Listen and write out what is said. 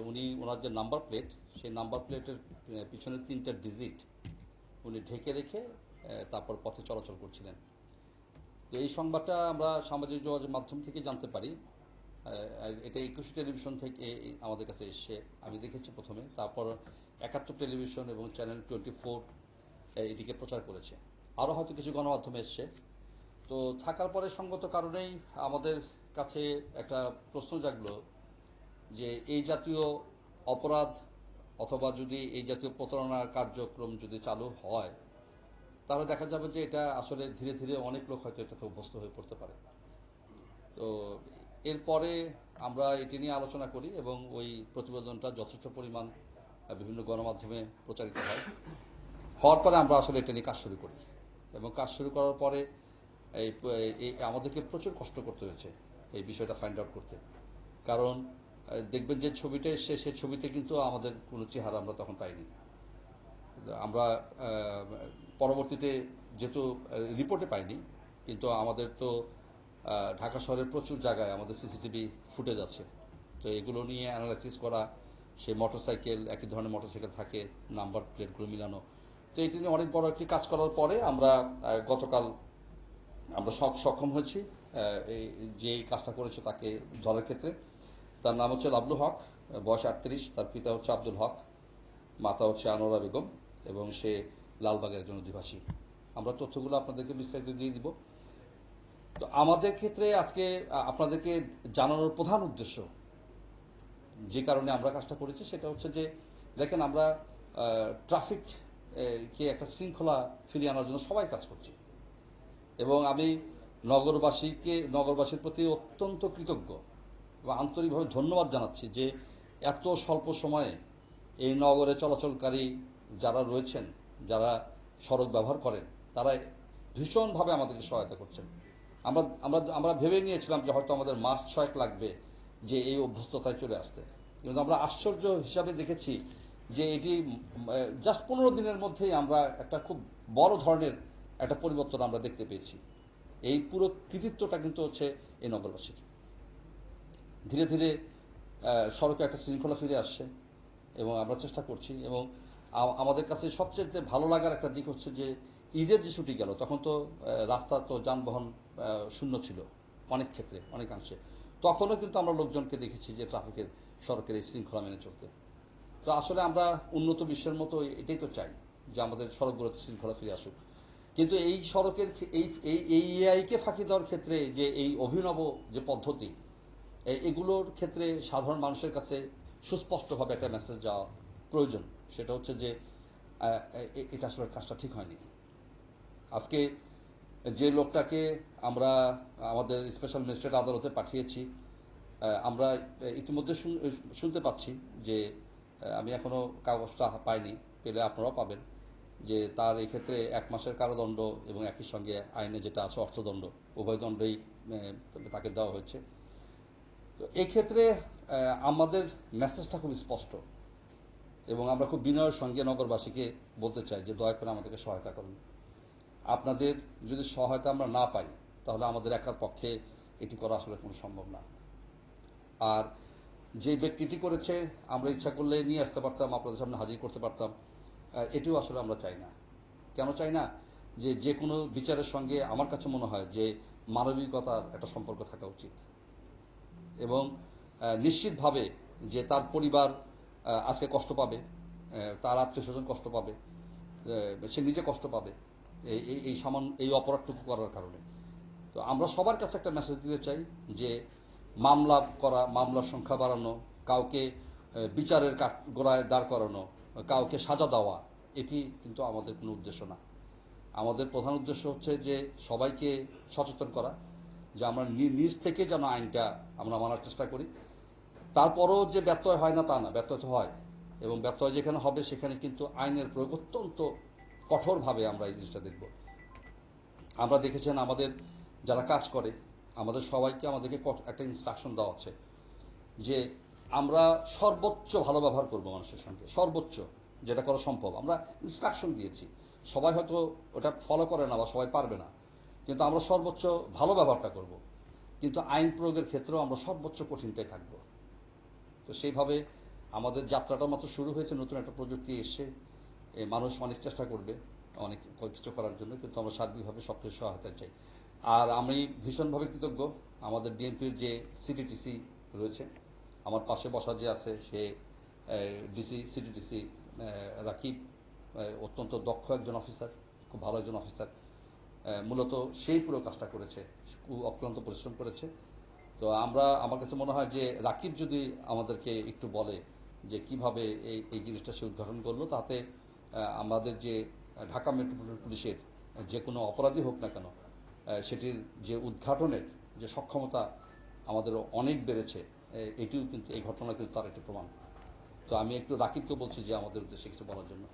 উনি ওনার যে number plate, সেই নাম্বার প্লেটের পিছনে 3টা ডিজিট উনি ঢেকে রেখে তারপর পথে চলাচল করছিলেন। তো এই সংবাদটা আমরা সামাজিক যোগাযোগ মাধ্যম থেকে জানতে পারি। এটা 21 টেলিভিশন থেকে আমাদের কাছে এসছে, আমি দেখেছি প্রথমে। তারপর 71 টেলিভিশন এবং চ্যানেল 24 এটিকে প্রচার করেছে। আরও হয়তো কিছু গণমাধ্যমে এসছে। তো থাকার পরে সঙ্গত কারণেই আমাদের কাছে একটা প্রশ্ন জাগলো যে এই জাতীয় অপরাধ অথবা যদি এই জাতীয় প্রতারণার কার্যক্রম যদি চালু হয়, তাহলে দেখা যাবে যে এটা আসলে ধীরে ধীরে অনেক লোক হয়তো এটাতে অভ্যস্ত হয়ে পড়তে পারে। তো এরপরে আমরা এটি নিয়ে আলোচনা করি এবং ওই প্রতিবেদনটা যথেষ্ট পরিমাণ বিভিন্ন গণমাধ্যমে প্রচারিত হয়। হওয়ার পরে আমরা আসলে এটা নিয়ে কাজ শুরু করি এবং কাজ শুরু করার পরে আমাদেরকে প্রচুর কষ্ট করতে হয়েছে এই বিষয়টা ফাইন্ড আউট করতে। কারণ দেখবেন যে ছবিটা এসছে, সে ছবিতে কিন্তু আমাদের কোনো চেহারা আমরা তখন পাইনি। আমরা পরবর্তীতে যেহেতু রিপোর্টে পাইনি, কিন্তু আমাদের তো ঢাকা শহরের প্রচুর জায়গায় আমাদের সিসিটিভি ফুটেজ আছে। তো এগুলো নিয়ে অ্যানালাইসিস করা, সে মোটরসাইকেল, একই ধরনের মোটরসাইকেল থাকে, নাম্বার প্লেটগুলো মিলানো। তো এটি নিয়ে অনেক বড় একটি কাজ করার পরে আমরা গতকাল আমরা সক্ষম হয়েছি যে কাজটা করেছে তাকে ধরার ক্ষেত্রে। তার নাম হচ্ছে লাবলু হক, বয়স 38, তার পিতা হচ্ছে আব্দুল হক, মাতা হচ্ছে আনোয়ারা বেগম এবং সে লালবাগের একজন অধিবাসী। আমরা তথ্যগুলো আপনাদেরকে বিস্তারিত দিয়ে দিব। তো আমাদের ক্ষেত্রে আজকে আপনাদেরকে জানানোর প্রধান উদ্দেশ্য, যে কারণে আমরা কাজটা করেছি, সেটা হচ্ছে যে দেখেন আমরা ট্রাফিক কে একটা শৃঙ্খলা ফিরিয়ে আনার জন্য সবাই কাজ করছি এবং আমি নগরবাসীর প্রতি অত্যন্ত কৃতজ্ঞ এবং আন্তরিকভাবে ধন্যবাদ জানাচ্ছি যে এত স্বল্প সময়ে এই নগরে চলাচলকারী যারা রয়েছেন, যারা সড়ক ব্যবহার করেন, তারা ভীষণভাবে আমাদেরকে সহায়তা করছেন। আমরা আমরা আমরা ভেবে নিয়েছিলাম যে হয়তো আমাদের মাস 6 লাগবে যে এই অভ্যস্ততায় চলে আসতে, কিন্তু আমরা আশ্চর্য হিসাবে দেখেছি যে এটি জাস্ট 15 দিনের মধ্যেই আমরা একটা খুব বড় ধরনের একটা পরিবর্তন আমরা দেখতে পেয়েছি। এই পুরো কৃতিত্বটা কিন্তু হচ্ছে এই নগরবাসীর। ধীরে ধীরে সড়কে একটা শৃঙ্খলা ফিরে আসছে এবং আমরা চেষ্টা করছি। এবং আমাদের কাছে সবচেয়ে ভালো লাগার একটা দিক হচ্ছে যে ঈদের যে ছুটি গেল, তখন তো রাস্তা তো যানবাহন শূন্য ছিল অনেক ক্ষেত্রে, অনেকাংশে। তখনও কিন্তু আমরা লোকজনকে দেখেছি যে ট্রাফিকের সড়কের এই শৃঙ্খলা মেনে চলতে। তো আসলে আমরা উন্নত বিশ্বের মতো এটাই তো চাই যে আমাদের সড়কগুলোতে শৃঙ্খলা ফিরে আসুক। কিন্তু এই সড়কের এই এআইকে ফাঁকি দেওয়ার ক্ষেত্রে যে এই অভিনব যে পদ্ধতি, এগুলোর ক্ষেত্রে সাধারণ মানুষের কাছে সুস্পষ্টভাবে একটা মেসেজ যাওয়া প্রয়োজন। সেটা হচ্ছে যে এটা আসলে কাজটা ঠিক হয়নি। আজকে যে লোকটাকে আমরা আমাদের স্পেশাল ম্যাজিস্ট্রেট আদালতে পাঠিয়েছি, আমরা ইতিমধ্যে শুনতে পাচ্ছি যে আমি এখনো কাগজটা পাইনি, পেলে আপনারাও পাবেন, যে তার এই ক্ষেত্রে 1 মাসের কারাদণ্ড এবং একই সঙ্গে আইনে যেটা আছে অর্থদণ্ড, উভয় দণ্ডই তাকে দেওয়া হয়েছে। তো এই ক্ষেত্রে আমাদের মেসেজটা খুব স্পষ্ট এবং আমরা খুব বিনয়ের সঙ্গে নগরবাসীকে বলতে চাই যে দয়া করে আমাদেরকে সহায়তা করুন। আপনাদের যদি সহায়তা আমরা না পাই, তাহলে আমাদের একার পক্ষে এটি করা আসলে কোনো সম্ভব না। আর যে ব্যক্তিটি করেছে, আমরা ইচ্ছা করলে নিয়ে আসতে পারতাম, আপনাদের সামনে হাজির করতে পারতাম, এটিও আসলে আমরা চাই না। কেন চাই না? যে কোনো বিচারের সঙ্গে আমার কাছে মনে হয় যে মানবিকতার একটা সম্পর্ক থাকা উচিত এবং নিশ্চিতভাবে যে তার পরিবার আজকে কষ্ট পাবে, তার আত্মীয়স্বজন কষ্ট পাবে, সে নিজে কষ্ট পাবে এই অপরাধটুকু করার কারণে। তো আমরা সবার কাছে একটা মেসেজ দিতে চাই যে মামলার সংখ্যা বাড়ানো, কাউকে বিচারের গোড়ায় দাঁড় করানো, কাউকে সাজা দেওয়া, এটি কিন্তু আমাদের কোনো উদ্দেশ্য না। আমাদের প্রধান উদ্দেশ্য হচ্ছে যে সবাইকে সচেতন করা, যে আমরা নিজ থেকে যেন আইনটা আমরা মানার চেষ্টা করি। তারপরও যে ব্যত্যয় হয় না তা না, ব্যত্যয় তো হয়, এবং ব্যত্যয় যেখানে হবে সেখানে কিন্তু আইনের প্রয়োগ অত্যন্ত কঠোরভাবে আমরা এই জিনিসটা দেখব। আমরা দেখেছেন আমাদের যারা কাজ করে, আমাদের সবাইকে আমাদেরকে একটা ইনস্ট্রাকশন দেওয়া আছে যে আমরা সর্বোচ্চ ভালো ব্যবহার করব মানুষের সঙ্গে, সর্বোচ্চ যেটা করা সম্ভব। আমরা ইনস্ট্রাকশন দিয়েছি, সবাই হয়তো ওটা ফলো করে না বা সবাই পারবে না, কিন্তু আমরা সর্বোচ্চ ভালো ব্যবহারটা করব। কিন্তু আইন প্রয়োগের ক্ষেত্রেও আমরা সর্বোচ্চ কঠিনটাই থাকব। তো সেইভাবে আমাদের যাত্রাটা মাত্র শুরু হয়েছে, নতুন একটা প্রযুক্তি এসছে, মানুষ অনেক চেষ্টা করবে অনেক কিছু করার জন্য, কিন্তু আমরা সার্বিকভাবে সবকিছু সহায়তা চাই। আর আমি ভীষণভাবে কৃতজ্ঞ আমাদের ডিএমপির যে সিটিটিসি রয়েছে, আমার পাশে বসা যে আছে সে ডিসি সিটিটিসি রাকিব, অত্যন্ত দক্ষ একজন অফিসার, খুব ভালো একজন অফিসার। মূলত সেই পুরো কাজটা করেছে, খুব অক্লান্ত পরিশ্রম করেছে। তো আমার কাছে মনে হয় যে রাকিব যদি আমাদেরকে একটু বলে যে কিভাবে এই জিনিসটা সে উদ্ঘাটন করলো, তাতে আমাদের যে ঢাকা মেট্রোপলিটন পুলিশের যে কোনো অপরাধী হোক না কেন, সেটির যে উদ্ঘাটনের যে সক্ষমতা আমাদের অনেক বেড়েছে, এটিও কিন্তু এই ঘটনা কিন্তু তার একটি প্রমাণ। তো আমি একটু রাকিবকে বলছি যে আমাদের উদ্দেশ্যে কিছু বলার জন্য।